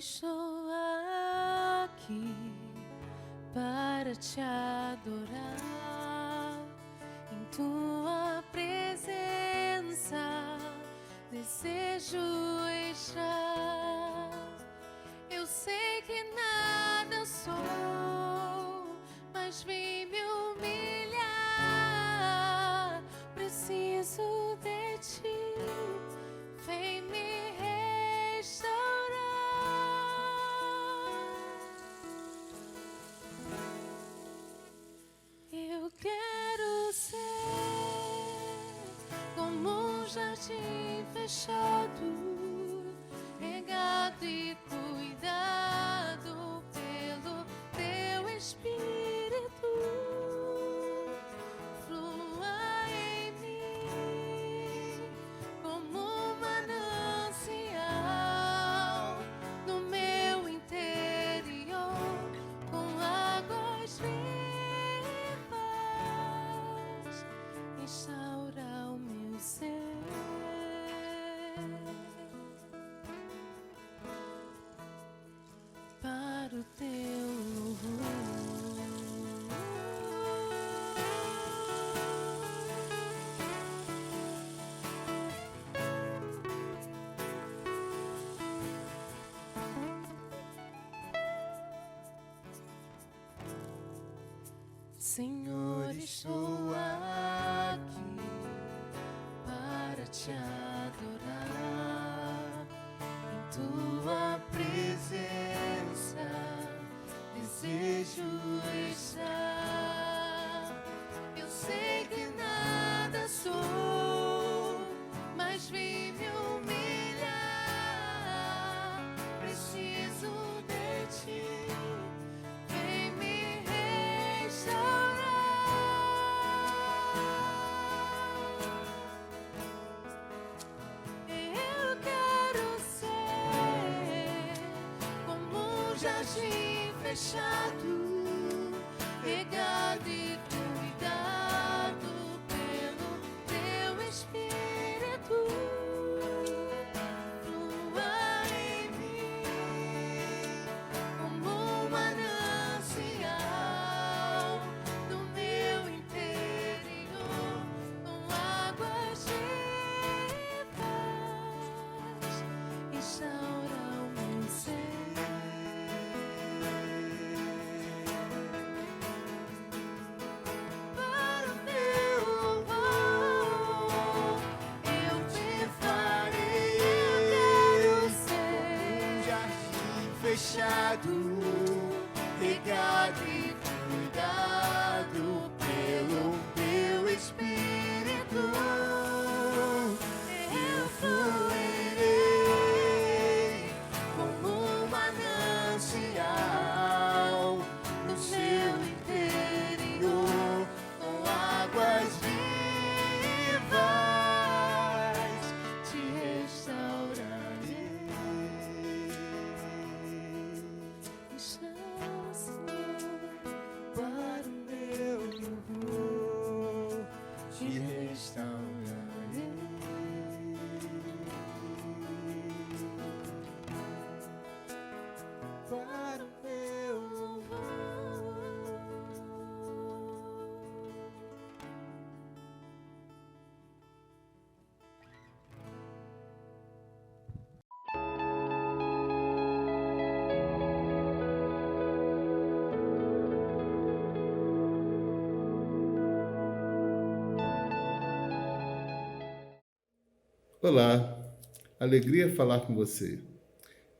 Estou aqui para te adorar. Em tua presença desejo estar. Eu sei que nada sou, mas vim me humilhar. Preciso de ti, vem me restaurar. Eu quero ser como um jardim fechado, regado e cuidado pelo teu Espírito. Flua em mim como um manancial no meu interior, com águas vivas, restaura o meu ser. Para o teu louvor. Senhor, estou aqui para te adorar. Em tua presença desejo estar. Eu sei que nada sou, mas vim me humilhar. Preciso de ti, vem me restaurar. Eu quero ser como um jardim fechado, regado e cuidado pelo teu Espírito. Flua em mim como um manancial no meu interior, com águas vivas, restaura o meu ser. Para o teu louvor, eu te farei. Eu quero ser jardim fechado, regado e cuidado pelo teu Espírito. Eu fluirei como um manancial no seu interior, com águas vivas te restaurarei. chama, Senhor, Para o meu louvor te restaurarei. Para o meu louvor. Olá, alegria falar com você.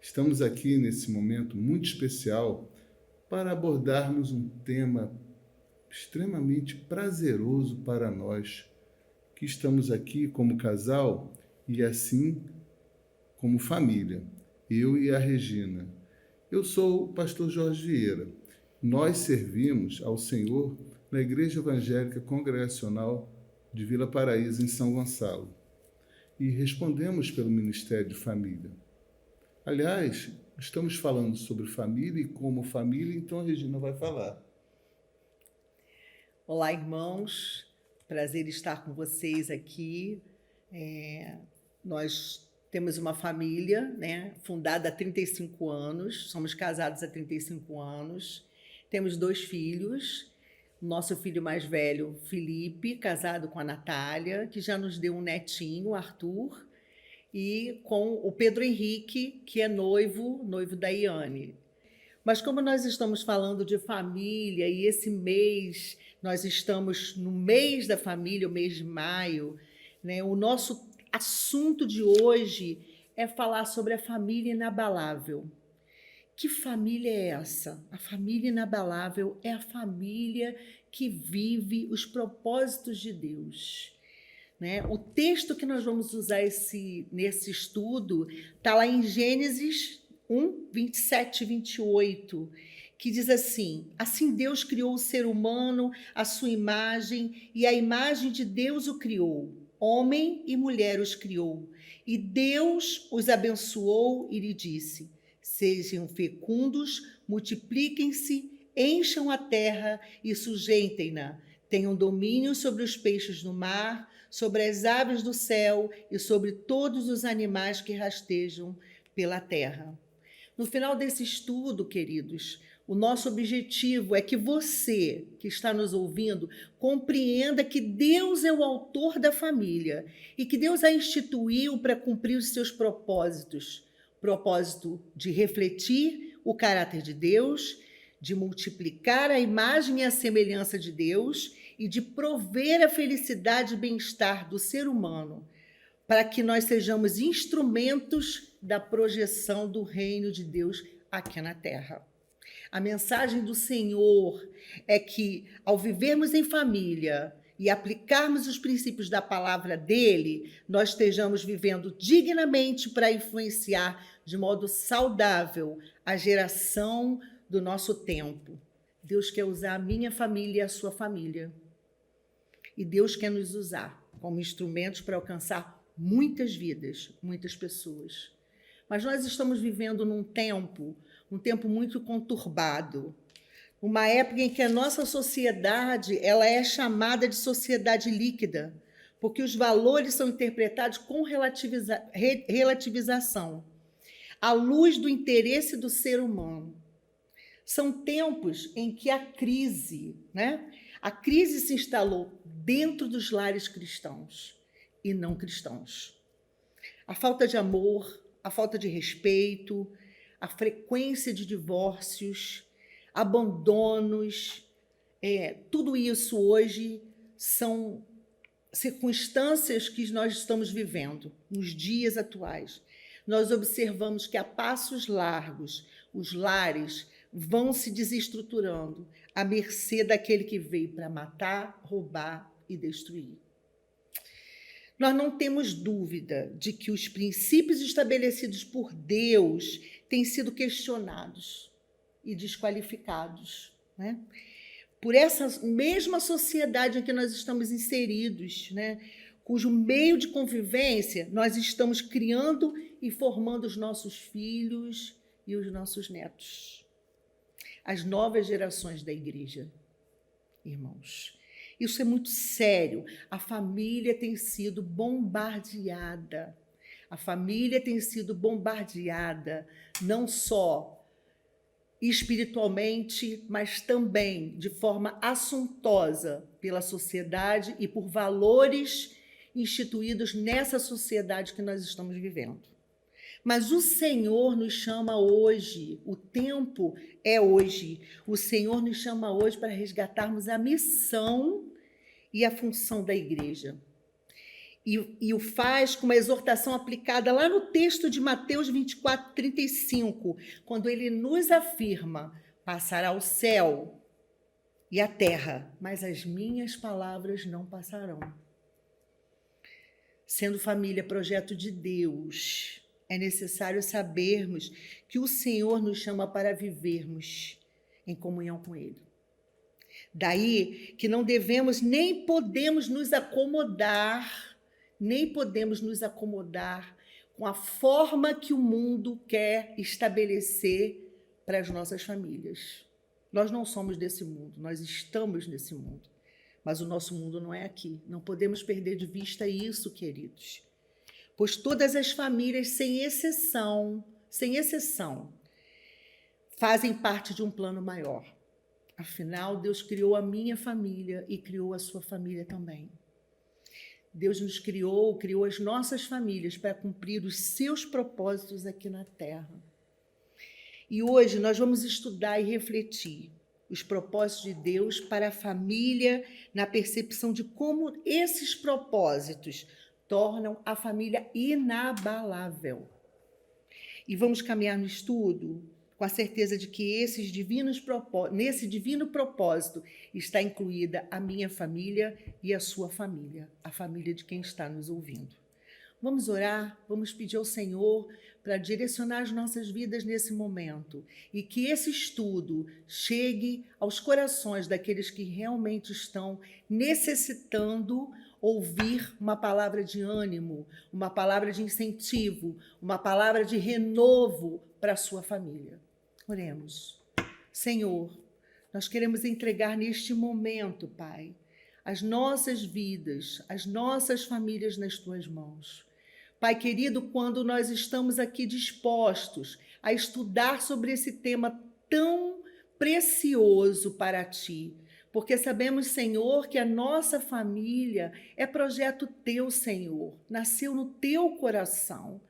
Estamos aqui nesse momento muito especial para abordarmos um tema extremamente prazeroso para nós, que estamos aqui como casal e assim como família, eu e a Regina. Eu sou o pastor Jorge Vieira. Nós servimos ao Senhor na Igreja Evangélica Congregacional de Vila Paraíso, em São Gonçalo, e respondemos pelo Ministério de Família. Aliás, estamos falando sobre família e como família, então a Regina vai falar. Olá, irmãos. Prazer estar com vocês aqui. Nós Temos uma família, né, fundada há 35 anos, somos casados há 35 anos, temos 2 filhos, nosso filho mais velho, Felipe, casado com a Natália, que já nos deu um netinho, Arthur, e com o Pedro Henrique, que é noivo da Iane. Mas como nós estamos falando de família e esse mês, nós estamos no mês da família, o mês de maio, né, o nosso assunto de hoje é falar sobre a família inabalável. Que família é essa? A família inabalável é a família que vive os propósitos de Deus. Né? O texto que nós vamos usar nesse estudo está lá em Gênesis 1, 27 e 28, que diz assim: assim Deus criou o ser humano, à sua imagem, e a imagem de Deus o criou. Homem e mulher os criou. E Deus os abençoou e lhe disse: sejam fecundos, multipliquem-se, encham a terra e sujeitem-na. Tenham domínio sobre os peixes do mar, sobre as aves do céu e sobre todos os animais que rastejam pela terra. No final desse estudo, queridos, o nosso objetivo é que você, que está nos ouvindo, compreenda que Deus é o autor da família e que Deus a instituiu para cumprir os seus propósitos. Propósito de refletir o caráter de Deus, de multiplicar a imagem e a semelhança de Deus e de prover a felicidade e bem-estar do ser humano, para que nós sejamos instrumentos da projeção do reino de Deus aqui na Terra. A mensagem do Senhor é que, ao vivermos em família e aplicarmos os princípios da palavra dele, nós estejamos vivendo dignamente para influenciar de modo saudável a geração do nosso tempo. Deus quer usar a minha família e a sua família. E Deus quer nos usar como instrumentos para alcançar muitas vidas, muitas pessoas. Mas nós estamos vivendo num tempo muito conturbado, uma época em que a nossa sociedade ela é chamada de sociedade líquida, porque os valores são interpretados com relativização, à luz do interesse do ser humano. São tempos em que a crise se instalou dentro dos lares cristãos e não cristãos. A falta de amor, a falta de respeito, a frequência de divórcios, abandonos, tudo isso hoje são circunstâncias que nós estamos vivendo nos dias atuais. Nós observamos que a passos largos os lares vão se desestruturando à mercê daquele que veio para matar, roubar e destruir. Nós não temos dúvida de que os princípios estabelecidos por Deus têm sido questionados e desqualificados, né? Por essa mesma sociedade em que nós estamos inseridos, né? Cujo meio de convivência nós estamos criando e formando os nossos filhos e os nossos netos. As novas gerações da igreja, irmãos. Isso é muito sério. A família tem sido bombardeada. A família tem sido bombardeada não só espiritualmente, mas também de forma assuntosa pela sociedade e por valores instituídos nessa sociedade que nós estamos vivendo. Mas o Senhor nos chama hoje, o tempo é hoje. O Senhor nos chama hoje para resgatarmos a missão e a função da igreja. E o faz com uma exortação aplicada lá no texto de Mateus 24, 35, quando ele nos afirma: passará o céu e a terra, mas as minhas palavras não passarão. Sendo família projeto de Deus, é necessário sabermos que o Senhor nos chama para vivermos em comunhão com Ele. Daí que não devemos nem podemos nos acomodar com a forma que o mundo quer estabelecer para as nossas famílias. Nós não somos desse mundo, nós estamos nesse mundo. Mas o nosso mundo não é aqui. Não podemos perder de vista isso, queridos. pois todas as famílias, sem exceção, fazem parte de um plano maior. Afinal, Deus criou a minha família e criou a sua família também. Deus nos criou as nossas famílias para cumprir os seus propósitos aqui na Terra. E hoje nós vamos estudar e refletir os propósitos de Deus para a família, na percepção de como esses propósitos tornam a família inabalável. E vamos caminhar no estudo com a certeza de que nesse divino propósito está incluída a minha família e a sua família, a família de quem está nos ouvindo. Vamos orar, vamos pedir ao Senhor para direcionar as nossas vidas nesse momento e que esse estudo chegue aos corações daqueles que realmente estão necessitando ouvir uma palavra de ânimo, uma palavra de incentivo, uma palavra de renovo para a sua família. Oremos. Senhor, nós queremos entregar neste momento, Pai, as nossas vidas, as nossas famílias nas tuas mãos. Pai querido, quando nós estamos aqui dispostos a estudar sobre esse tema tão precioso para ti, porque sabemos, Senhor, que a nossa família é projeto teu, Senhor, nasceu no teu coração.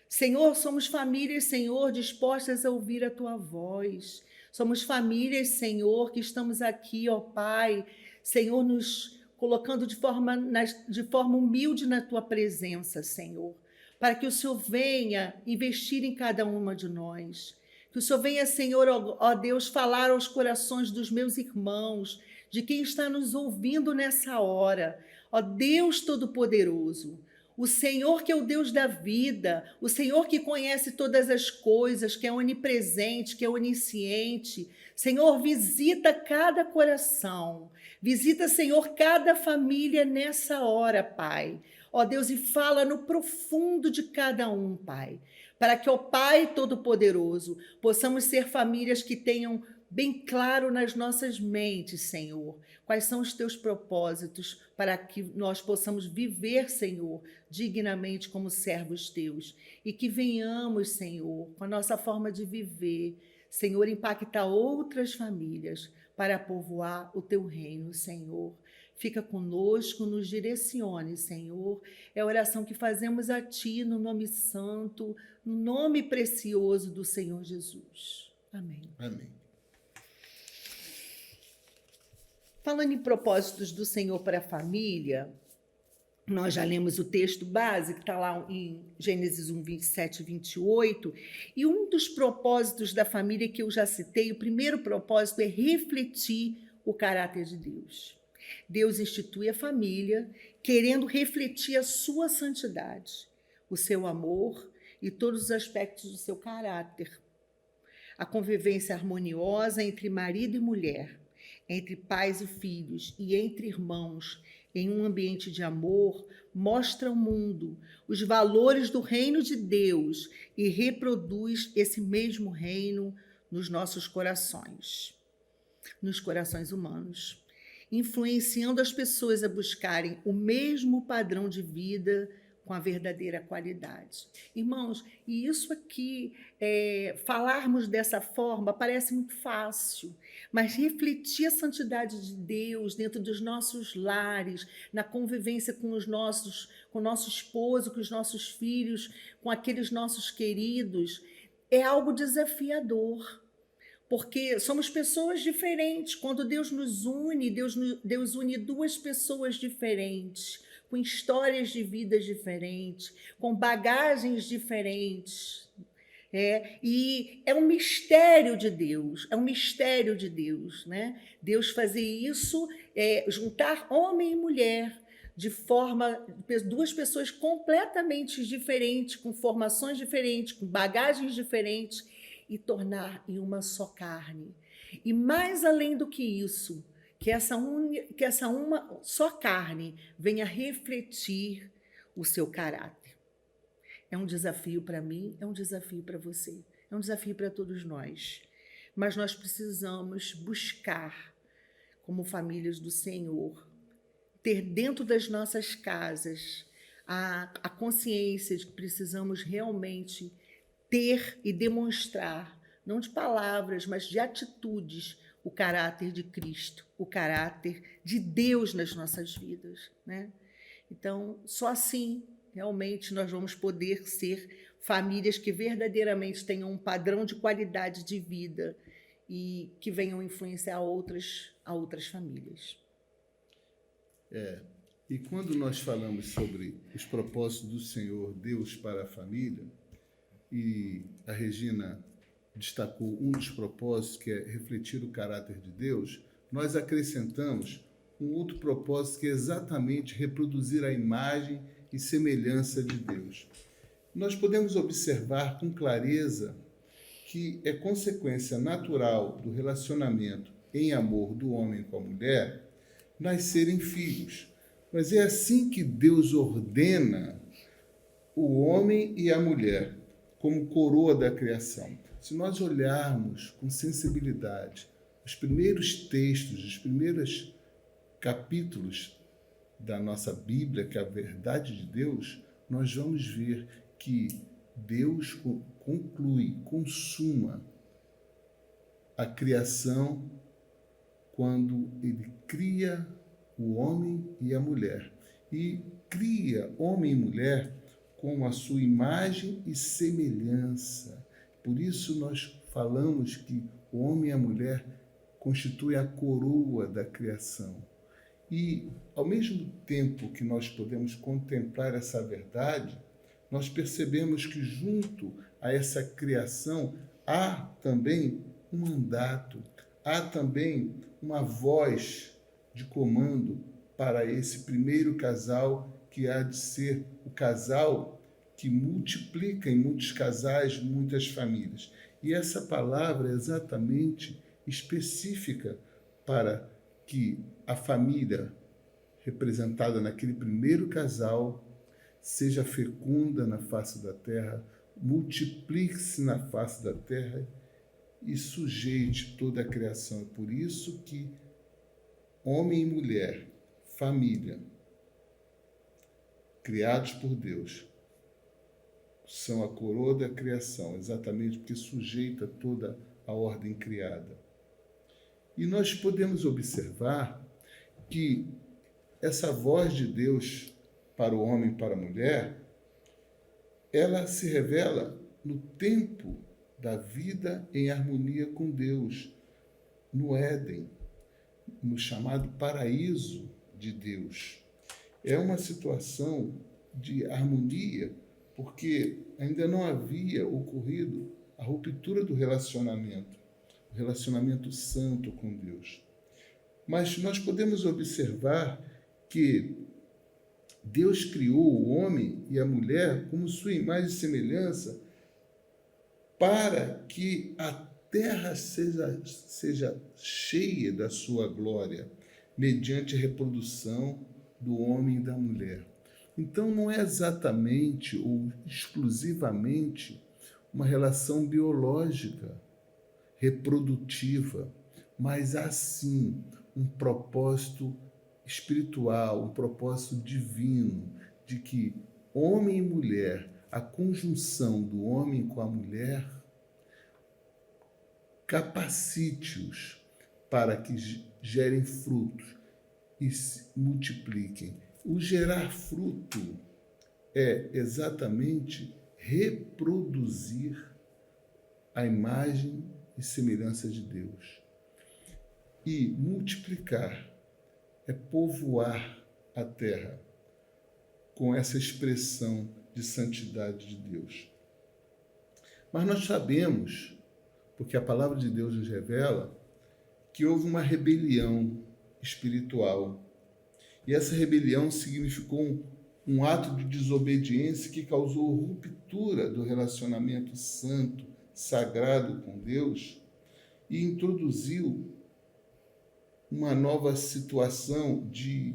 Senhor, somos famílias, Senhor, dispostas a ouvir a tua voz. Somos famílias, Senhor, que estamos aqui, ó Pai, Senhor, nos colocando de forma humilde na tua presença, Senhor, para que o Senhor venha investir em cada uma de nós. Que o Senhor venha, Senhor, ó Deus, falar aos corações dos meus irmãos, de quem está nos ouvindo nessa hora. Ó Deus Todo-Poderoso, o Senhor que é o Deus da vida, o Senhor que conhece todas as coisas, que é onipresente, que é onisciente. Senhor, visita cada coração, visita, Senhor, cada família nessa hora, Pai. Ó Deus, e fala no profundo de cada um, Pai, para que, ó Pai Todo-Poderoso, possamos ser famílias que tenham bem claro nas nossas mentes, Senhor, quais são os teus propósitos para que nós possamos viver, Senhor, dignamente como servos teus e que venhamos, Senhor, com a nossa forma de viver, Senhor, impactar outras famílias para povoar o teu reino, Senhor. Fica conosco, nos direcione, Senhor. É a oração que fazemos a Ti, no nome santo, no nome precioso do Senhor Jesus. Amém. Amém. Falando em propósitos do Senhor para a família, nós já lemos o texto base, que está lá em Gênesis 1, 27 e 28, e um dos propósitos da família que eu já citei, o primeiro propósito é refletir o caráter de Deus. Deus institui a família querendo refletir a sua santidade, o seu amor e todos os aspectos do seu caráter. A convivência harmoniosa entre marido e mulher, entre pais e filhos e entre irmãos, em um ambiente de amor, mostra ao mundo os valores do reino de Deus e reproduz esse mesmo reino nos nossos corações, nos corações humanos, influenciando as pessoas a buscarem o mesmo padrão de vida com a verdadeira qualidade. Irmãos, e isso aqui, falarmos dessa forma parece muito fácil, mas refletir a santidade de Deus dentro dos nossos lares, na convivência com o nosso esposo, com os nossos filhos, com aqueles nossos queridos, é algo desafiador. Porque somos pessoas diferentes. Quando Deus nos une, Deus une duas pessoas diferentes, com histórias de vidas diferentes, com bagagens diferentes. E é um mistério de Deus, né? Deus fazer isso, juntar homem e mulher, de forma, duas pessoas completamente diferentes, com formações diferentes, com bagagens diferentes, e tornar em uma só carne. E mais além do que isso, que essa uma só carne venha refletir o seu caráter. É um desafio para mim, é um desafio para você, é um desafio para todos nós. Mas nós precisamos buscar, como famílias do Senhor, ter dentro das nossas casas a consciência de que precisamos realmente ter e demonstrar, não de palavras, mas de atitudes, o caráter de Cristo, o caráter de Deus nas nossas vidas, né? Então, só assim, realmente, nós vamos poder ser famílias que verdadeiramente tenham um padrão de qualidade de vida e que venham influenciar a outras famílias. E quando nós falamos sobre os propósitos do Senhor Deus para a família, e a Regina destacou um dos propósitos, que é refletir o caráter de Deus, nós acrescentamos um outro propósito, que é exatamente reproduzir a imagem e semelhança de Deus. Nós podemos observar com clareza que é consequência natural do relacionamento em amor do homem com a mulher nascerem filhos. Mas é assim que Deus ordena o homem e a mulher como coroa da criação. Se nós olharmos com sensibilidade os primeiros textos, os primeiros capítulos da nossa Bíblia, que é a verdade de Deus, nós vamos ver que Deus conclui, consuma a criação quando Ele cria o homem e a mulher. E cria homem e mulher com a sua imagem e semelhança. Por isso nós falamos que o homem e a mulher constituem a coroa da criação. E, ao mesmo tempo que nós podemos contemplar essa verdade, nós percebemos que junto a essa criação há também um mandato, há também uma voz de comando para esse primeiro casal, que há de ser o casal que multiplica em muitos casais, muitas famílias. E essa palavra é exatamente específica para que a família representada naquele primeiro casal seja fecunda na face da terra, multiplique-se na face da terra e sujeite toda a criação. É por isso que homem e mulher, família, criados por Deus, são a coroa da criação, exatamente porque sujeita toda a ordem criada. E nós podemos observar que essa voz de Deus para o homem e para a mulher, ela se revela no tempo da vida em harmonia com Deus, no Éden, no chamado paraíso de Deus. É uma situação de harmonia, porque ainda não havia ocorrido a ruptura do relacionamento, o relacionamento santo com Deus. Mas nós podemos observar que Deus criou o homem e a mulher como sua imagem e semelhança para que a terra seja cheia da sua glória, mediante a reprodução do homem e da mulher. Então não é exatamente ou exclusivamente uma relação biológica, reprodutiva, mas há sim um propósito espiritual, um propósito divino, de que homem e mulher, a conjunção do homem com a mulher, capacite-os para que gerem frutos e se multipliquem. O gerar fruto é exatamente reproduzir a imagem e semelhança de Deus. E multiplicar é povoar a terra com essa expressão de santidade de Deus. Mas nós sabemos, porque a palavra de Deus nos revela, que houve uma rebelião espiritual. E essa rebelião significou um ato de desobediência que causou ruptura do relacionamento santo, sagrado com Deus e introduziu uma nova situação de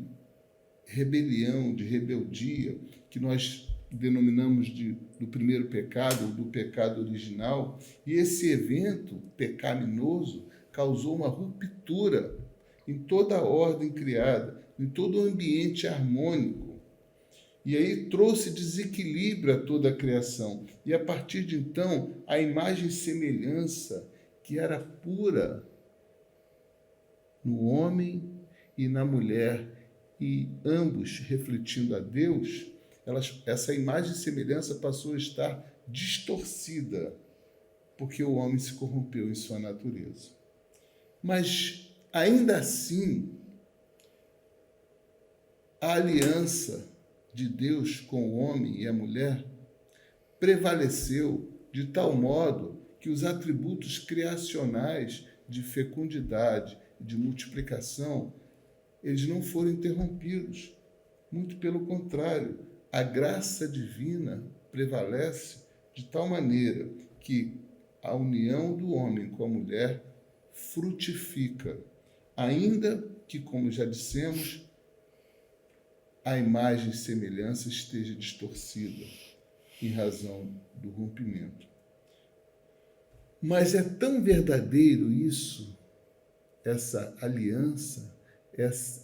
rebelião, de rebeldia, que nós denominamos do primeiro pecado, do pecado original. E esse evento pecaminoso causou uma ruptura em toda a ordem criada, em todo o ambiente harmônico. E aí trouxe desequilíbrio a toda a criação. E a partir de então, a imagem e semelhança que era pura no homem e na mulher, e ambos refletindo a Deus, essa imagem e semelhança passou a estar distorcida, porque o homem se corrompeu em sua natureza. Mas, ainda assim, a aliança de Deus com o homem e a mulher prevaleceu de tal modo que os atributos criacionais de fecundidade e de multiplicação, eles não foram interrompidos. Muito pelo contrário, a graça divina prevalece de tal maneira que a união do homem com a mulher frutifica, ainda que, como já dissemos, a imagem e semelhança esteja distorcida em razão do rompimento. Mas é tão verdadeiro isso, essa aliança,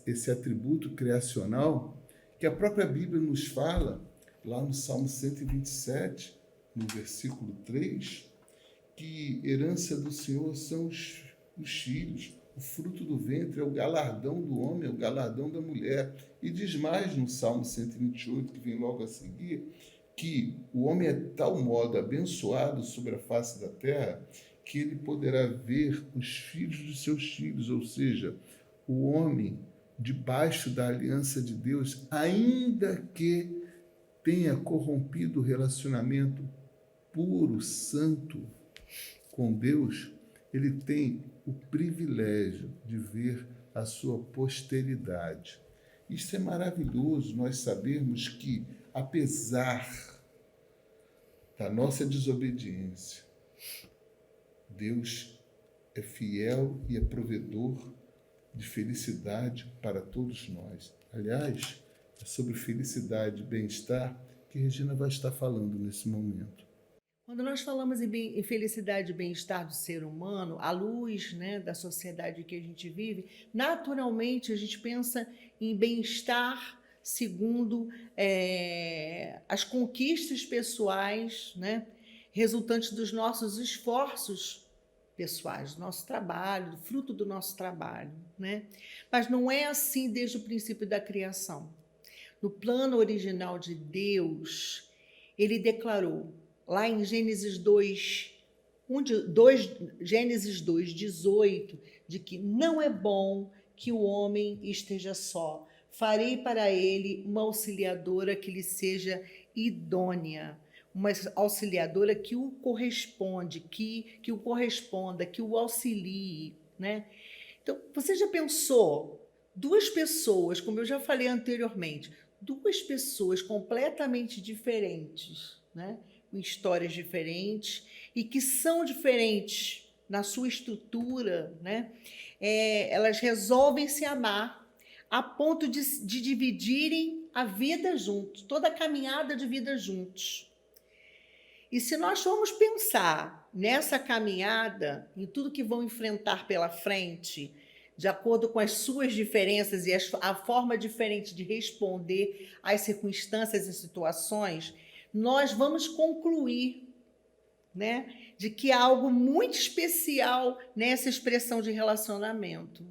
esse atributo criacional, que a própria Bíblia nos fala, lá no Salmo 127, no versículo 3, que herança do Senhor são os filhos, o fruto do ventre é o galardão do homem, é o galardão da mulher. E diz mais no Salmo 128, que vem logo a seguir, que o homem é de tal modo abençoado sobre a face da terra que ele poderá ver os filhos dos seus filhos, ou seja, o homem debaixo da aliança de Deus, ainda que tenha corrompido o relacionamento puro, santo com Deus, ele tem o privilégio de ver a sua posteridade. Isso é maravilhoso, nós sabermos que, apesar da nossa desobediência, Deus é fiel e é provedor de felicidade para todos nós. Aliás, é sobre felicidade e bem-estar que Regina vai estar falando nesse momento. Quando nós falamos em felicidade e bem-estar do ser humano, à luz, né, da sociedade que a gente vive, naturalmente a gente pensa em bem-estar segundo as conquistas pessoais, né, resultantes dos nossos esforços pessoais, do nosso trabalho, do fruto do nosso trabalho, né? Mas não é assim desde o princípio da criação. No plano original de Deus, ele declarou, lá em Gênesis 2:18, de que não é bom que o homem esteja só. Farei para ele uma auxiliadora que lhe seja idônea, uma auxiliadora que o corresponde, que o corresponda, que o auxilie, né? Então, você já pensou, duas pessoas, como eu já falei anteriormente, duas pessoas completamente diferentes, né? Com histórias diferentes e que são diferentes na sua estrutura, né? Elas resolvem se amar a ponto de dividirem a vida juntos, toda a caminhada de vida juntos. E se nós formos pensar nessa caminhada, em tudo que vão enfrentar pela frente, de acordo com as suas diferenças e a forma diferente de responder às circunstâncias e situações, nós vamos concluir, né, de que há algo muito especial nessa expressão de relacionamento,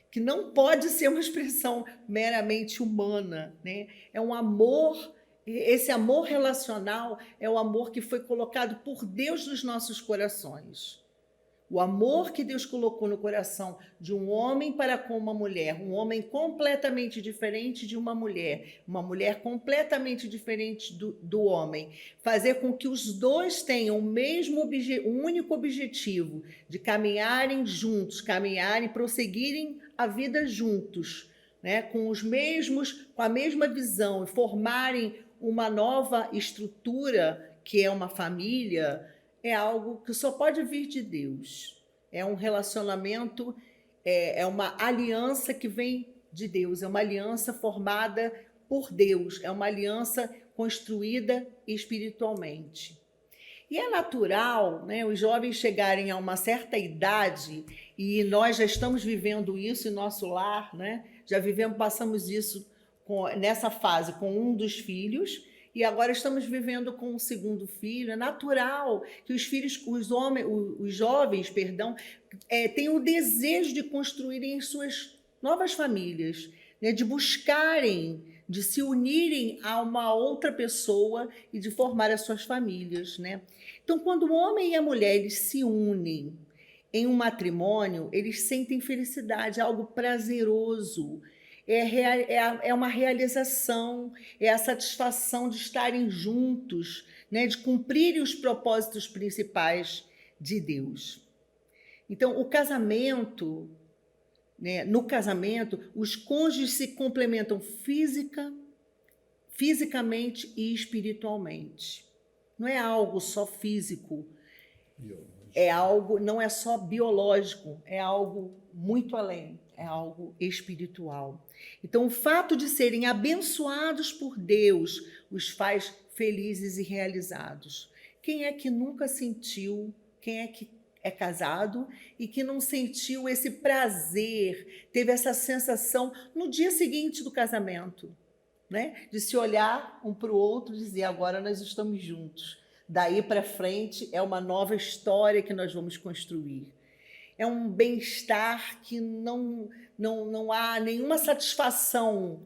que não pode ser uma expressão meramente humana, né? É um amor. Esse amor relacional é o amor que foi colocado por Deus nos nossos corações. O amor que Deus colocou no coração de um homem para com uma mulher, um homem completamente diferente de uma mulher completamente diferente do homem. Fazer com que os dois tenham um único objetivo de caminharem juntos, prosseguirem a vida juntos, né? Com a mesma visão e formarem uma nova estrutura, que é uma família, é algo que só pode vir de Deus. É um relacionamento, é uma aliança que vem de Deus, é uma aliança formada por Deus, é uma aliança construída espiritualmente. E é natural, né, os jovens chegarem a uma certa idade, e nós já estamos vivendo isso em nosso lar, né? Já passamos isso nessa fase com um dos filhos, e agora estamos vivendo com o segundo filho. É natural que os filhos, os jovens, perdão, tenham o desejo de construírem suas novas famílias, né, de buscarem, de se unirem a uma outra pessoa e de formar as suas famílias, né? Então, quando o homem e a mulher eles se unem em um matrimônio, eles sentem felicidade, algo prazeroso. É uma realização, é a satisfação de estarem juntos, né, de cumprirem os propósitos principais de Deus. Então, o casamento, né, no casamento, os cônjuges se complementam fisicamente e espiritualmente. Não é algo só físico, é algo, não é só biológico, é algo muito além, é algo espiritual. Então, o fato de serem abençoados por Deus os faz felizes e realizados. Quem é que nunca sentiu, quem é que é casado e que não sentiu esse prazer, teve essa sensação no dia seguinte do casamento, né? De se olhar um para o outro e dizer, agora nós estamos juntos. Daí para frente é uma nova história que nós vamos construir. É um bem-estar que não há nenhuma satisfação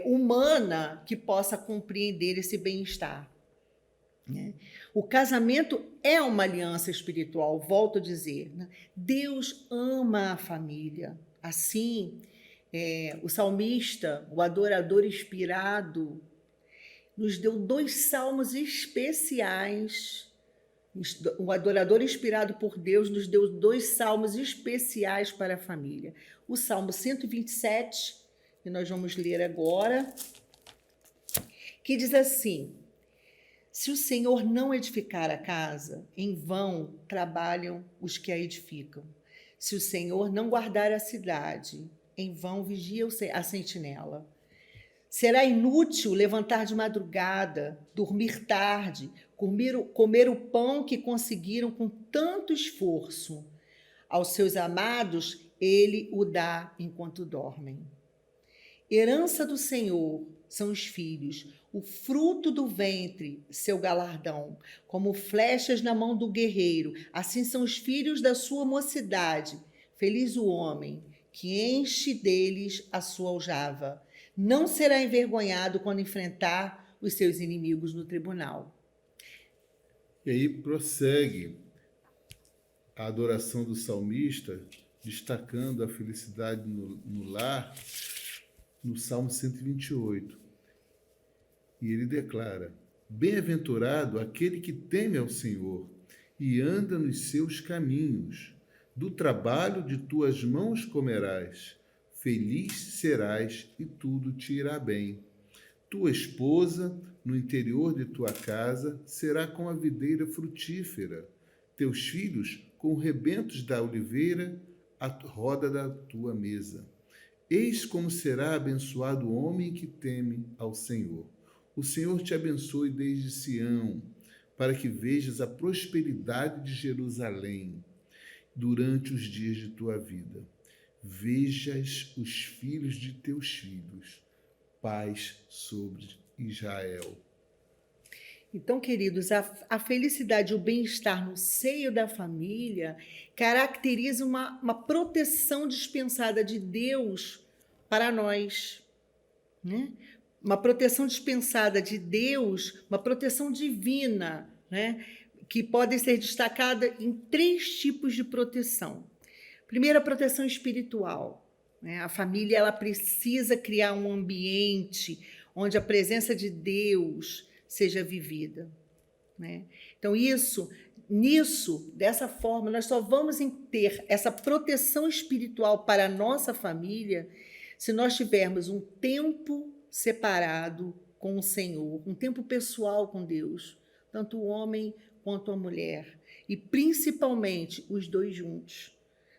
humana que possa compreender esse bem-estar, né? O casamento é uma aliança espiritual, volto a dizer, né? Deus ama a família. Assim, o salmista, o adorador inspirado, nos deu 2 salmos especiais. O adorador inspirado por Deus nos deu 2 salmos especiais para a família. O Salmo 127, que nós vamos ler agora, que diz assim: se o Senhor não edificar a casa, em vão trabalham os que a edificam. Se o Senhor não guardar a cidade, em vão vigia a sentinela. Será inútil levantar de madrugada, dormir tarde, comer o pão que conseguiram com tanto esforço. Aos seus amados, ele o dá enquanto dormem. Herança do Senhor são os filhos, o fruto do ventre, seu galardão. Como flechas na mão do guerreiro, assim são os filhos da sua mocidade. Feliz o homem que enche deles a sua aljava. Não será envergonhado quando enfrentar os seus inimigos no tribunal. E aí prossegue a adoração do salmista, destacando a felicidade no lar, no Salmo 128. E ele declara: bem-aventurado aquele que teme ao Senhor e anda nos seus caminhos. Do trabalho de tuas mãos comerás. Feliz serás e tudo te irá bem. Tua esposa, no interior de tua casa, será como a videira frutífera. Teus filhos, com rebentos da oliveira, à roda da tua mesa. Eis como será abençoado o homem que teme ao Senhor. O Senhor te abençoe desde Sião, para que vejas a prosperidade de Jerusalém durante os dias de tua vida. Vejas os filhos de teus filhos, paz sobre Israel. Então, queridos, a felicidade e o bem-estar no seio da família caracteriza uma proteção dispensada de Deus para nós, né? Uma proteção dispensada de Deus, uma proteção divina, né? Que pode ser destacada em 3 tipos de proteção. Primeiro, a proteção espiritual, né? A família ela precisa criar um ambiente onde a presença de Deus seja vivida, né? Então, dessa forma, nós só vamos ter essa proteção espiritual para a nossa família se nós tivermos um tempo separado com o Senhor, um tempo pessoal com Deus, tanto o homem quanto a mulher, e principalmente os 2 juntos,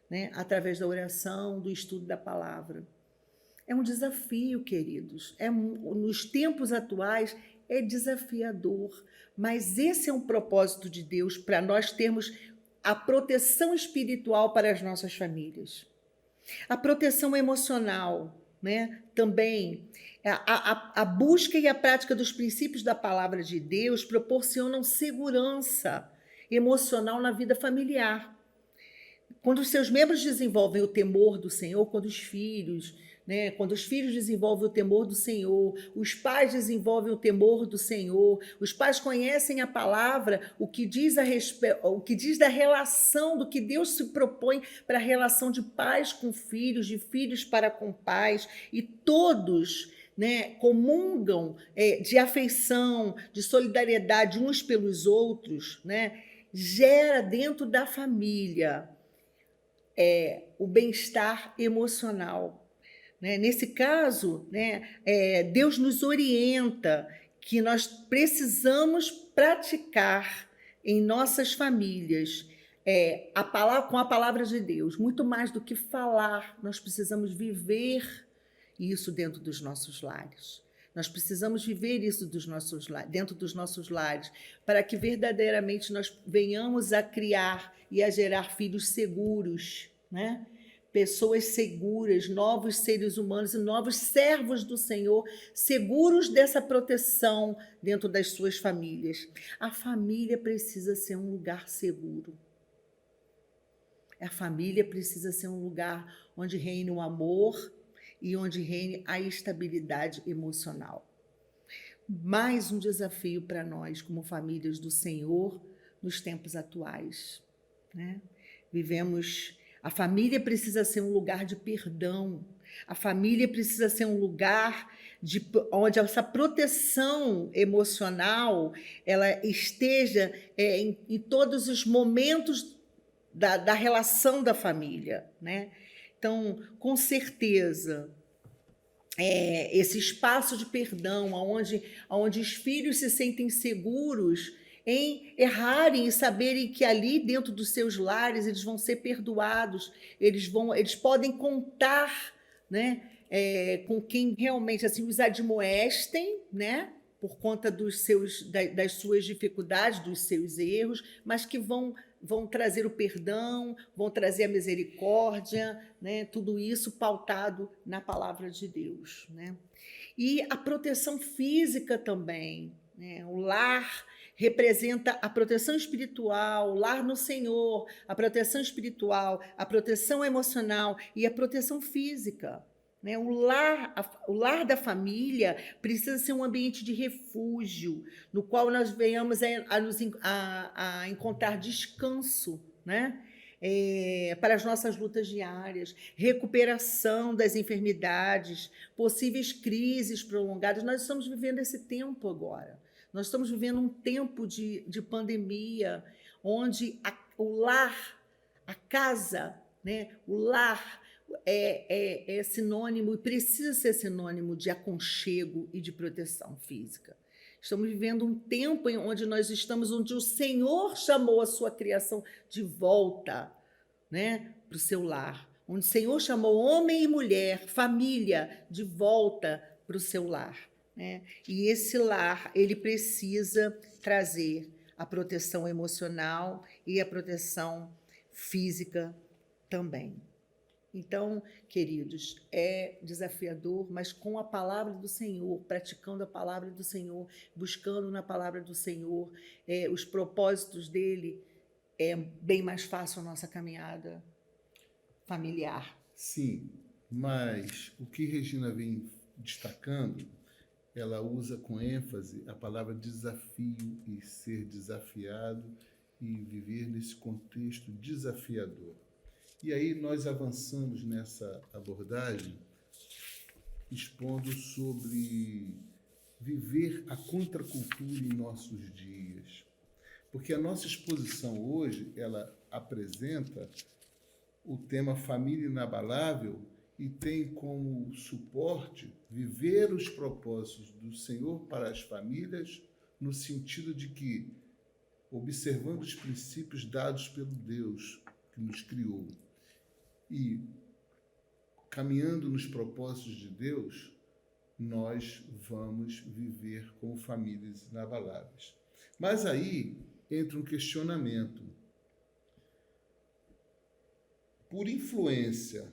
né? Através da oração, do estudo da palavra. É um desafio, queridos. Nos tempos atuais, é desafiador, mas esse é um propósito de Deus para nós termos a proteção espiritual para as nossas famílias. A proteção emocional, né? Também a busca e a prática dos princípios da palavra de Deus proporcionam segurança emocional na vida familiar. Quando os seus membros desenvolvem o temor do Senhor, quando os filhos, né, quando os filhos desenvolvem o temor do Senhor, os pais desenvolvem o temor do Senhor, os pais conhecem a palavra, o que diz o que diz da relação, do que Deus se propõe para a relação de pais com filhos, de filhos para com pais, e todos, né, comungam de afeição, de solidariedade uns pelos outros, né, gera dentro da família o bem-estar emocional, né? Nesse caso, né, Deus nos orienta que nós precisamos praticar em nossas famílias com a palavra de Deus. Muito mais do que falar, nós precisamos viver isso dentro dos nossos lares. Nós precisamos viver isso dentro dos nossos lares, para que verdadeiramente nós venhamos a criar e a gerar filhos seguros, né? Pessoas seguras, novos seres humanos e novos servos do Senhor, seguros dessa proteção dentro das suas famílias. A família precisa ser um lugar seguro. A família precisa ser um lugar onde reine o amor e onde reine a estabilidade emocional. Mais um desafio para nós, como famílias do Senhor, nos tempos atuais, né? A família precisa ser um lugar de perdão. A família precisa ser um lugar onde essa proteção emocional ela esteja em todos os momentos da relação da família, né? Então, com certeza, esse espaço de perdão, onde os filhos se sentem seguros em errarem e saberem que ali dentro dos seus lares eles vão ser perdoados, eles podem contar, né, com quem realmente assim os admoestem, né, por conta das suas dificuldades, dos seus erros, mas que vão trazer o perdão, vão trazer a misericórdia, né, tudo isso pautado na palavra de Deus, né? E a proteção física também, né? O lar representa a proteção espiritual, o lar no Senhor, a proteção espiritual, a proteção emocional e a proteção física, né? O lar da família precisa ser um ambiente de refúgio, no qual nós venhamos a encontrar descanso, né? Para as nossas lutas diárias, recuperação das enfermidades, possíveis crises prolongadas. Nós estamos vivendo esse tempo agora. Nós estamos vivendo um tempo de pandemia, onde o lar, a casa, né? O lar é sinônimo e precisa ser sinônimo de aconchego e de proteção física. Estamos vivendo um tempo onde o Senhor chamou a sua criação de volta, né, para o seu lar. Onde o Senhor chamou homem e mulher, família, de volta para o seu lar, né? E esse lar, ele precisa trazer a proteção emocional e a proteção física também. Então, queridos, é desafiador, mas com a palavra do Senhor, praticando a palavra do Senhor, buscando na palavra do Senhor os propósitos dele, é bem mais fácil a nossa caminhada familiar. Sim, mas o que Regina vem destacando, ela usa com ênfase a palavra desafio e ser desafiado e viver nesse contexto desafiador. E aí nós avançamos nessa abordagem expondo sobre viver a contracultura em nossos dias. Porque a nossa exposição hoje, ela apresenta o tema família inabalável e tem como suporte viver os propósitos do Senhor para as famílias, no sentido de que, observando os princípios dados pelo Deus que nos criou, e caminhando nos propósitos de Deus, nós vamos viver como famílias inabaláveis. Mas aí entra um questionamento. Por influência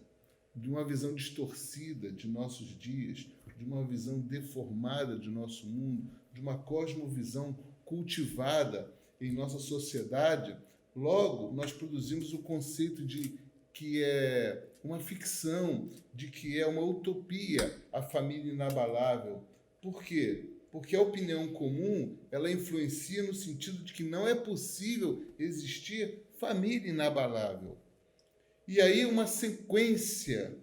de uma visão distorcida de nossos dias, de uma visão deformada de nosso mundo, de uma cosmovisão cultivada em nossa sociedade, logo nós produzimos o conceito de que é uma ficção, de que é uma utopia a família inabalável. Por quê? Porque a opinião comum, ela influencia no sentido de que não é possível existir família inabalável. E aí uma sequência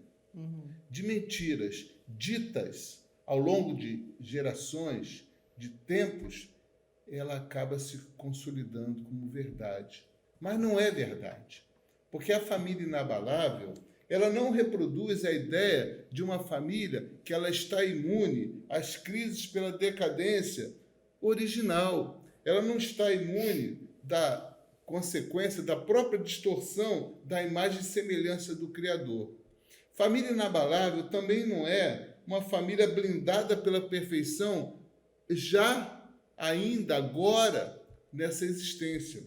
de mentiras ditas ao longo de gerações, de tempos, ela acaba se consolidando como verdade. Mas não é verdade. Porque a família inabalável, ela não reproduz a ideia de uma família que ela está imune às crises pela decadência original. Ela não está imune da consequência da própria distorção da imagem e semelhança do Criador. Família inabalável também não é uma família blindada pela perfeição já ainda agora nessa existência.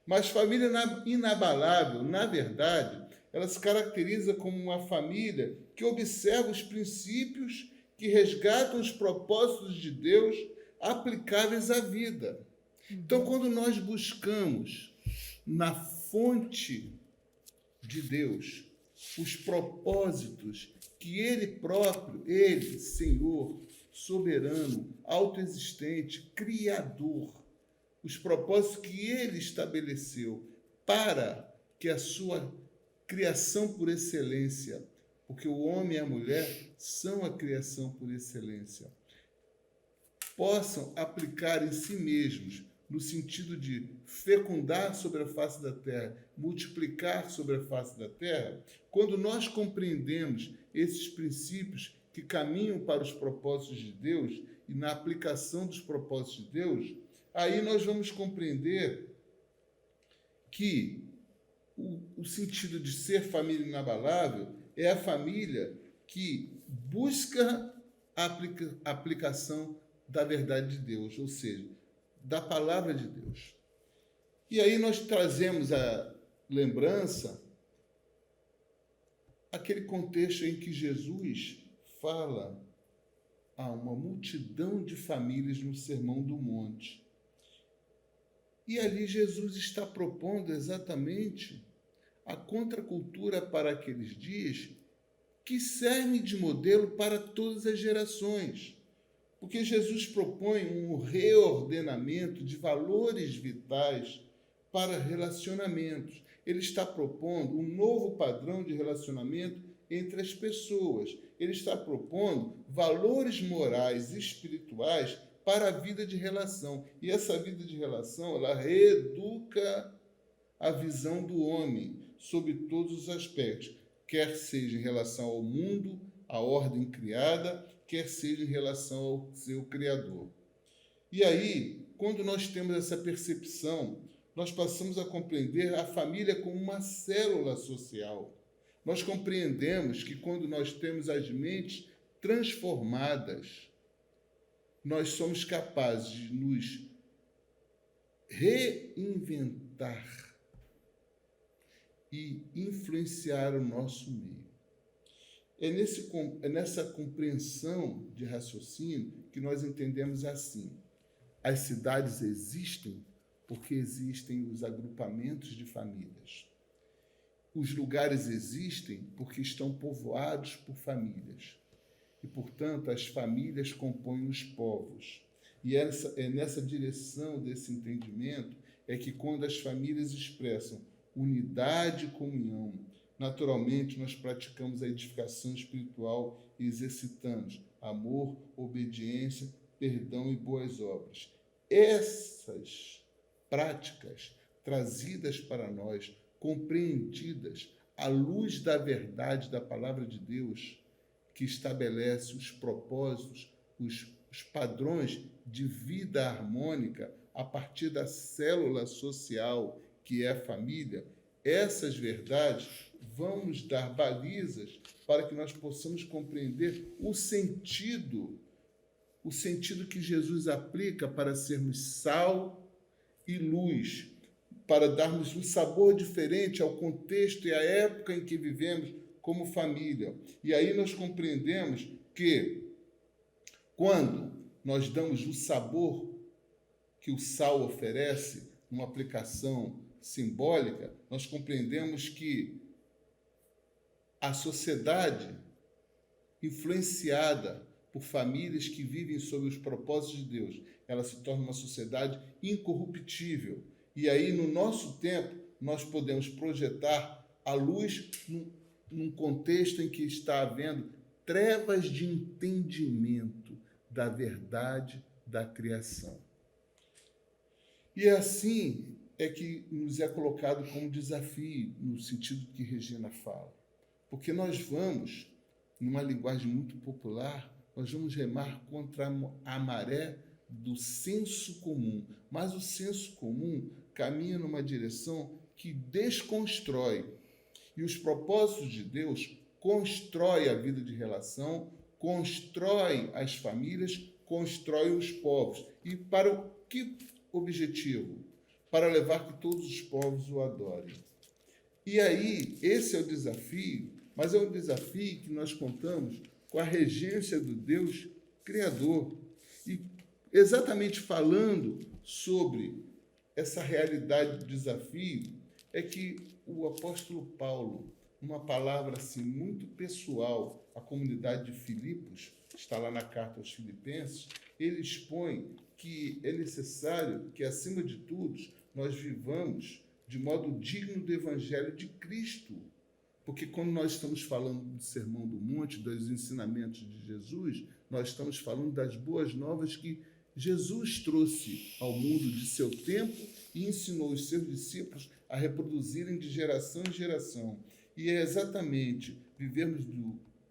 Mas família inabalável, na verdade, ela se caracteriza como uma família que observa os princípios que resgatam os propósitos de Deus aplicáveis à vida. Então, quando nós buscamos na fonte de Deus os propósitos que Ele próprio, Ele, Senhor, soberano, autoexistente, Criador, os propósitos que Ele estabeleceu para que a sua criação por excelência, porque o homem e a mulher são a criação por excelência, possam aplicar em si mesmos, no sentido de fecundar sobre a face da terra, multiplicar sobre a face da terra, quando nós compreendemos esses princípios que caminham para os propósitos de Deus e na aplicação dos propósitos de Deus, aí nós vamos compreender que o sentido de ser família inabalável é a família que busca a aplicação da verdade de Deus, ou seja, da palavra de Deus. E aí nós trazemos a lembrança aquele contexto em que Jesus fala a uma multidão de famílias no Sermão do Monte. E ali Jesus está propondo exatamente a contracultura para aqueles dias que serve de modelo para todas as gerações. Porque Jesus propõe um reordenamento de valores vitais para relacionamentos. Ele está propondo um novo padrão de relacionamento entre as pessoas. Ele está propondo valores morais e espirituais para a vida de relação. E essa vida de relação, ela reeduca a visão do homem sobre todos os aspectos, quer seja em relação ao mundo, à ordem criada, quer seja em relação ao seu Criador. E aí, quando nós temos essa percepção, nós passamos a compreender a família como uma célula social. Nós compreendemos que quando nós temos as mentes transformadas, nós somos capazes de nos reinventar e influenciar o nosso meio. É nessa compreensão de raciocínio que nós entendemos assim: as cidades existem porque existem os agrupamentos de famílias. Os lugares existem porque estão povoados por famílias. E, portanto, as famílias compõem os povos. E é nessa direção desse entendimento é que, quando as famílias expressam unidade e comunhão, naturalmente nós praticamos a edificação espiritual e exercitamos amor, obediência, perdão e boas obras. Essas práticas trazidas para nós, compreendidas à luz da verdade da palavra de Deus, que estabelece os propósitos, os padrões de vida harmônica a partir da célula social que é a família, essas verdades vão nos dar balizas para que nós possamos compreender o sentido que Jesus aplica para sermos sal e luz, para darmos um sabor diferente ao contexto e à época em que vivemos como família. E aí nós compreendemos que quando nós damos o sabor que o sal oferece, numa aplicação simbólica, nós compreendemos que a sociedade influenciada por famílias que vivem sob os propósitos de Deus, ela se torna uma sociedade incorruptível. E aí, no nosso tempo, nós podemos projetar a luz num contexto em que está havendo trevas de entendimento da verdade da criação. E assim é que nos é colocado como desafio, no sentido que Regina fala. Porque nós vamos, numa linguagem muito popular, nós vamos remar contra a maré do senso comum. Mas o senso comum caminha numa direção que desconstrói. E os propósitos de Deus constrói a vida de relação, constrói as famílias, constrói os povos. E para o que objetivo? Para levar que todos os povos o adorem. E aí, esse é o desafio, mas é um desafio que nós contamos com a regência do Deus Criador. E exatamente falando sobre essa realidade do desafio, é que o apóstolo Paulo, uma palavra assim muito pessoal à comunidade de Filipos, está lá na carta aos Filipenses, ele expõe que é necessário que, acima de tudo, nós vivamos de modo digno do Evangelho de Cristo. Porque quando nós estamos falando do Sermão do Monte, dos ensinamentos de Jesus, nós estamos falando das boas novas que Jesus trouxe ao mundo de seu tempo e ensinou os seus discípulos a reproduzirem de geração em geração. E é exatamente vivermos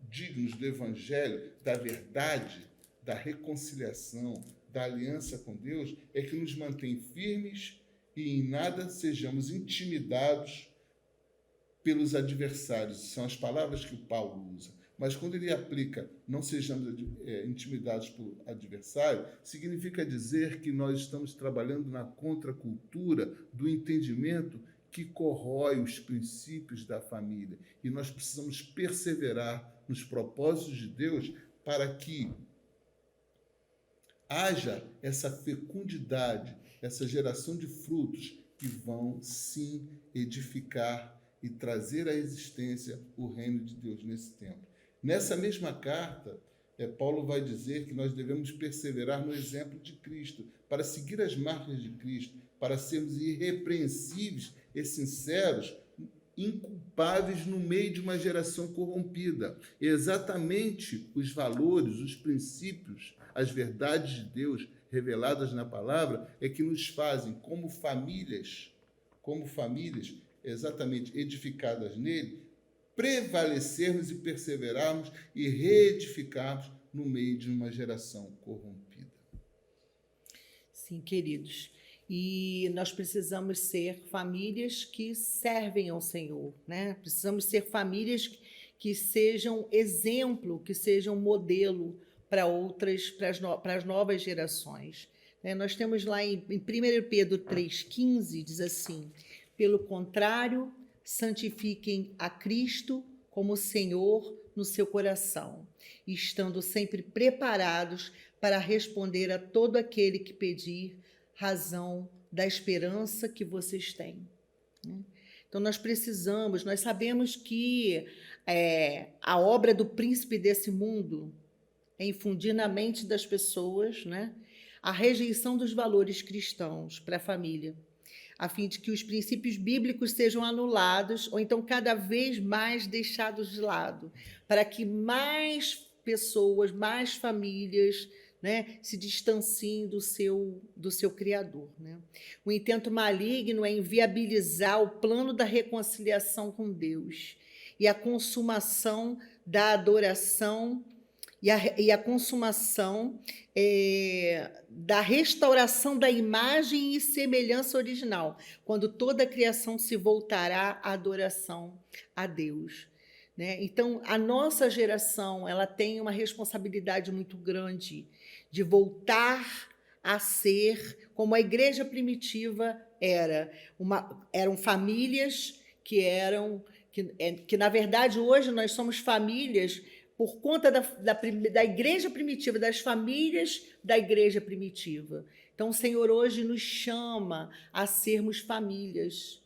dignos do Evangelho, da verdade, da reconciliação, da aliança com Deus, é que nos mantém firmes e em nada sejamos intimidados pelos adversários. São as palavras que o Paulo usa. Mas quando ele aplica não sejamos intimidados por adversário, significa dizer que nós estamos trabalhando na contracultura do entendimento que corrói os princípios da família. E nós precisamos perseverar nos propósitos de Deus para que haja essa fecundidade, essa geração de frutos que vão, sim, edificar e trazer à existência o reino de Deus nesse tempo. Nessa mesma carta, Paulo vai dizer que nós devemos perseverar no exemplo de Cristo, para seguir as marcas de Cristo, para sermos irrepreensíveis e sinceros, inculpáveis no meio de uma geração corrompida. Exatamente os valores, os princípios, as verdades de Deus reveladas na palavra é que nos fazem, como famílias, exatamente edificadas nele, prevalecermos e perseverarmos e reedificarmos no meio de uma geração corrompida. Sim, queridos. E nós precisamos ser famílias que servem ao Senhor, né? Precisamos ser famílias que sejam exemplo, que sejam modelo para as novas gerações. Nós temos lá em 1 Pedro 3,15, diz assim: pelo contrário, santifiquem a Cristo como Senhor no seu coração, estando sempre preparados para responder a todo aquele que pedir razão da esperança que vocês têm. Então, nós sabemos que a obra do príncipe desse mundo é infundir na mente das pessoas, né, a rejeição dos valores cristãos para a família, a fim de que os princípios bíblicos sejam anulados ou então cada vez mais deixados de lado, para que mais pessoas, mais famílias, né, se distanciem do seu Criador. Né? O intento maligno é inviabilizar o plano da reconciliação com Deus e a consumação da adoração e a consumação da restauração da imagem e semelhança original, quando toda a criação se voltará à adoração a Deus. Né? Então, a nossa geração ela tem uma responsabilidade muito grande de voltar a ser como a igreja primitiva era. Eram famílias que que na verdade hoje nós somos famílias por conta da igreja primitiva, das famílias da igreja primitiva. Então o Senhor hoje nos chama a sermos famílias,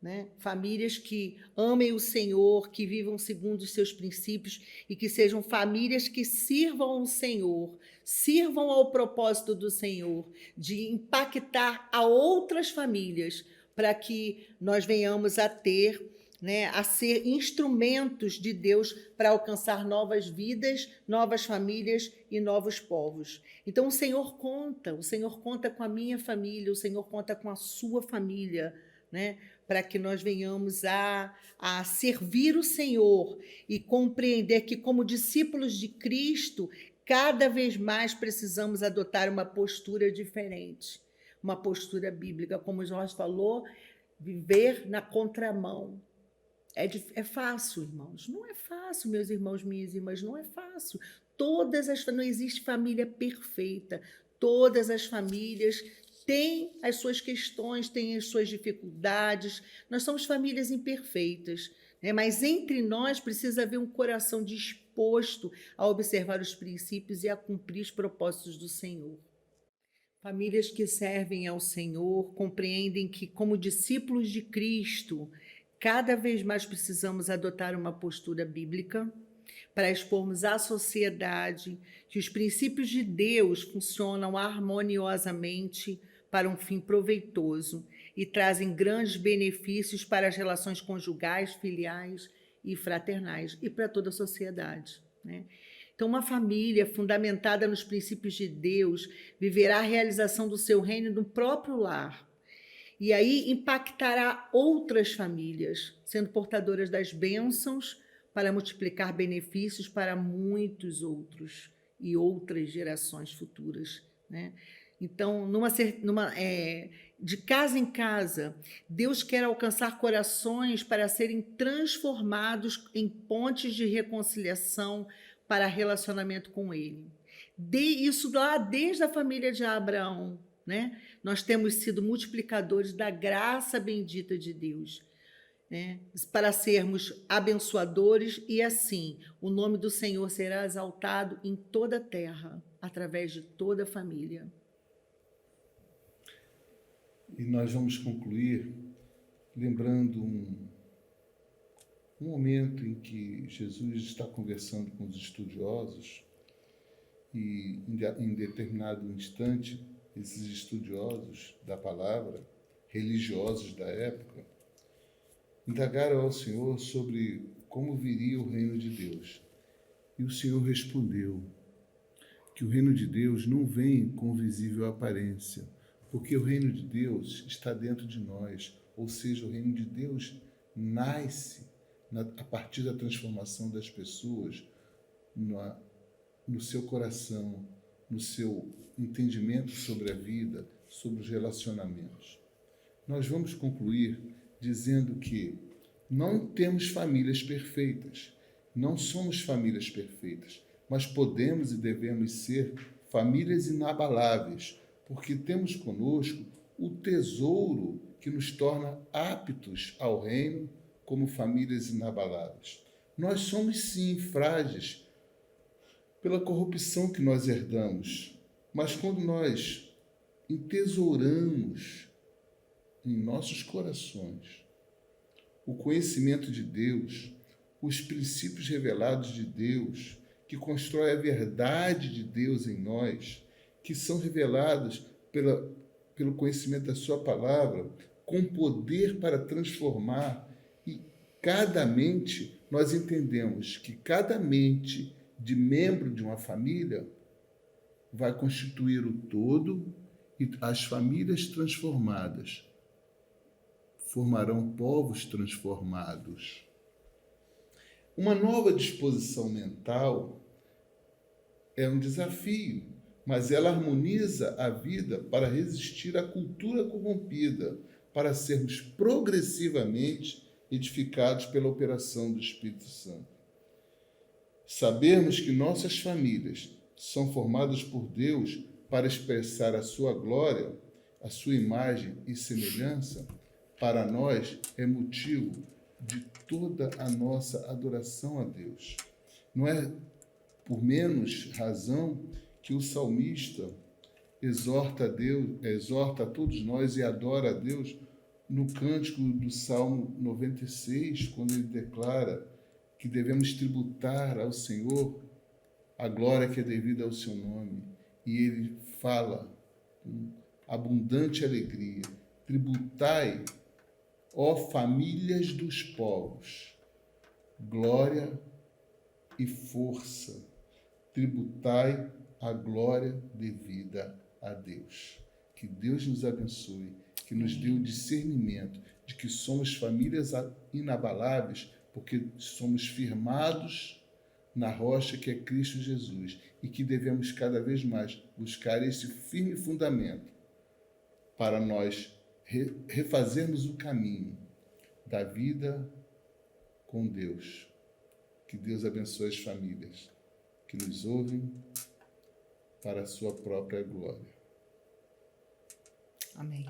né? Famílias que amem o Senhor, que vivam segundo os seus princípios e que sejam famílias que sirvam ao Senhor, sirvam ao propósito do Senhor, de impactar a outras famílias, para que nós venhamos a ter, né, a ser instrumentos de Deus para alcançar novas vidas, novas famílias e novos povos. Então o Senhor conta com a minha família, o Senhor conta com a sua família, né, para que nós venhamos a servir o Senhor e compreender que, como discípulos de Cristo, cada vez mais precisamos adotar uma postura diferente, uma postura bíblica. Como o Jorge falou, viver na contramão. É fácil, irmãos? Não é fácil, meus irmãos, minhas irmãs, não é fácil. Não existe família perfeita. Todas as famílias têm as suas questões, têm as suas dificuldades. Nós somos famílias imperfeitas, né? Mas entre nós precisa haver um coração disposto a observar os princípios e a cumprir os propósitos do Senhor. Famílias que servem ao Senhor compreendem que, como discípulos de Cristo, cada vez mais precisamos adotar uma postura bíblica para expormos à sociedade que os princípios de Deus funcionam harmoniosamente para um fim proveitoso e trazem grandes benefícios para as relações conjugais, filiais e fraternais e para toda a sociedade, né? Então, uma família fundamentada nos princípios de Deus viverá a realização do seu reino no próprio lar. E aí impactará outras famílias, sendo portadoras das bênçãos para multiplicar benefícios para muitos outros e outras gerações futuras, né? Então, de casa em casa, Deus quer alcançar corações para serem transformados em pontes de reconciliação para relacionamento com Ele. Isso lá desde a família de Abraão, né? Nós temos sido multiplicadores da graça bendita de Deus, né? Para sermos abençoadores e assim o nome do Senhor será exaltado em toda a terra, através de toda a família. E nós vamos concluir lembrando um momento em que Jesus está conversando com os estudiosos e, em determinado instante, esses estudiosos da palavra, religiosos da época, indagaram ao Senhor sobre como viria o reino de Deus. E o Senhor respondeu que o reino de Deus não vem com visível aparência, porque o reino de Deus está dentro de nós, ou seja, o reino de Deus nasce a partir da transformação das pessoas no seu coração, no seu entendimento sobre a vida, sobre os relacionamentos. Nós vamos concluir dizendo que não temos famílias perfeitas, não somos famílias perfeitas, mas podemos e devemos ser famílias inabaláveis, porque temos conosco o tesouro que nos torna aptos ao reino como famílias inabaláveis. Nós somos, sim, frágeis pela corrupção que nós herdamos, mas quando nós entesouramos em nossos corações o conhecimento de Deus, os princípios revelados de Deus, que constrói a verdade de Deus em nós, que são revelados pelo conhecimento da sua palavra, com poder para transformar. E cada mente, nós entendemos que cada mente de membro de uma família vai constituir o todo, e as famílias transformadas formarão povos transformados. Uma nova disposição mental é um desafio, mas ela harmoniza a vida para resistir à cultura corrompida, para sermos progressivamente edificados pela operação do Espírito Santo. Sabermos que nossas famílias são formadas por Deus para expressar a sua glória, a sua imagem e semelhança, para nós é motivo de toda a nossa adoração a Deus. Não é por menos razão que o salmista exorta a Deus, exorta a todos nós e adora a Deus no cântico do Salmo 96, quando ele declara que devemos tributar ao Senhor a glória que é devida ao seu nome. E ele fala com abundante alegria: tributai, ó famílias dos povos, glória e força, tributai a glória devida a Deus. Que Deus nos abençoe, que nos dê o discernimento de que somos famílias inabaláveis, porque somos firmados na rocha que é Cristo Jesus, e que devemos cada vez mais buscar esse firme fundamento para nós refazermos o caminho da vida com Deus. Que Deus abençoe as famílias que nos ouvem para a sua própria glória. Amém.